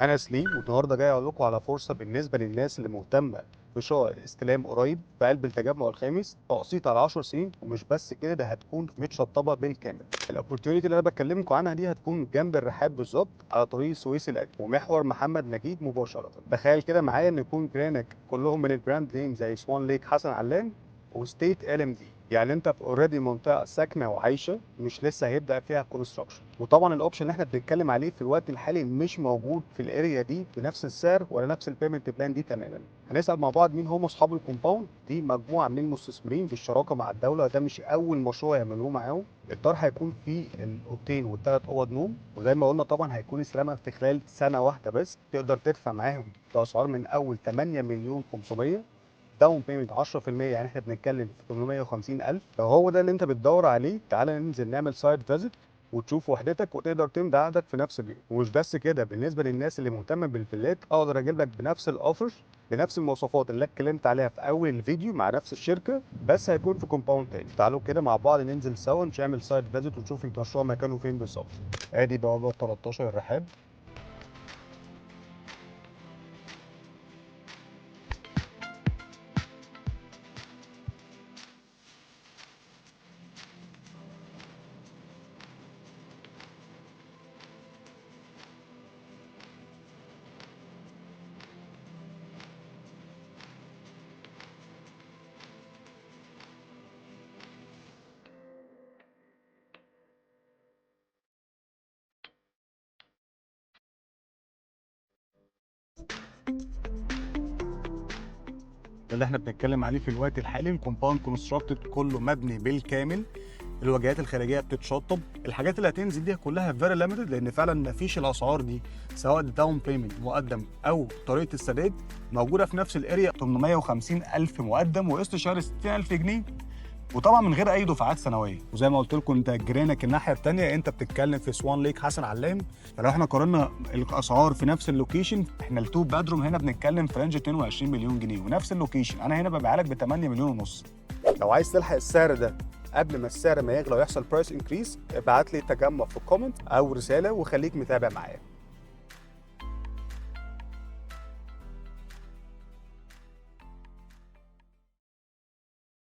انا سليم، والنهارده جاي اقول لكم على فرصه بالنسبه للناس اللي مهتمه بشقق استلام قريب في قلب التجمع الخامس، تقسيط على 10 سنين. ومش بس كده، ده هتكون متشطبه بالكامل. الاوبورتيونيتي اللي انا بكلمكم عنها دي هتكون جنب الرحاب بالظبط، على طريق السويس القديم ومحور محمد نجيب مباشره. تخيل كده معايا ان يكون جيرانك كلهم من البراند نيم زي سوان ليك حسن علام وستيت ال ام دي. يعني انت في اوريدي منطقه ساكنه وعايشه، مش لسه هيبدا فيها كونستراكشن. وطبعا الاوبشن اللي احنا بنتكلم عليه في الوقت الحالي مش موجود في الاريا دي بنفس السعر ولا نفس البيمنت بلان دي تماما. هنسال مع بعض مين هم اصحاب الكومباوند دي. مجموعه من المستثمرين بالشراكه مع الدوله، ده مش اول مشروع يعملوه معاهم. الدار هيكون فيه الاوضتين والثلاث اوض نوم، وزي ما قلنا طبعا هيكون استلامها في خلال سنه واحده بس. تقدر تدفع معاهم باسعار من اول 8 مليون 500، داون بيمنت 10%. يعني احنا بنتكلم في 850,000. لو هو ده اللي انت بتدور عليه، تعالى ننزل نعمل سايت فيزيت وتشوف وحدتك وتقدر تمضي عقدك في نفس اليوم. ومش بس كده، بالنسبه للناس اللي مهتمه بالفيلات، اقدر اجيب لك بنفس الاوفر بنفس المواصفات اللي اتكلمت عليها في اول الفيديو مع نفس الشركه، بس هيكون في كومباوند تاني. تعالوا كده مع بعض ننزل سوا نعمل سايت فيزيت ونشوف المشروع مكانه فين بالظبط. ادي بوابه 13 الرحاب. ده اللي احنا بنتكلم عليه في الوقت الحالي. الكومباوند كونستراكتد كله مبني بالكامل، الواجهات الخارجيه بتتشطب. الحاجات اللي هتنزل دي كلها فيري ليميتد، لان فعلا ما فيش الاسعار دي سواء داون بيمنت مقدم او طريقه السداد موجوده في نفس الاريا. 850,000 مقدم وقسط شهر 60,000 جنيه، وطبعا من غير اي دفعات سنويه. وزي ما قلت لكم، انت جيرانك الناحيه الثانيه، انت بتتكلم في سوان ليك حسن علام. فلو احنا قارنا الاسعار في نفس اللوكيشن، احنا التو بادروم هنا بنتكلم في رينج 22 مليون جنيه، ونفس اللوكيشن انا هنا ببيع لك ب 8 مليون ونص. لو عايز تلحق السعر ده قبل ما السعر ما يغلى ويحصل برايس انكريس، ابعت لي تجمع في الكومنت او رساله وخليك متابع معايا.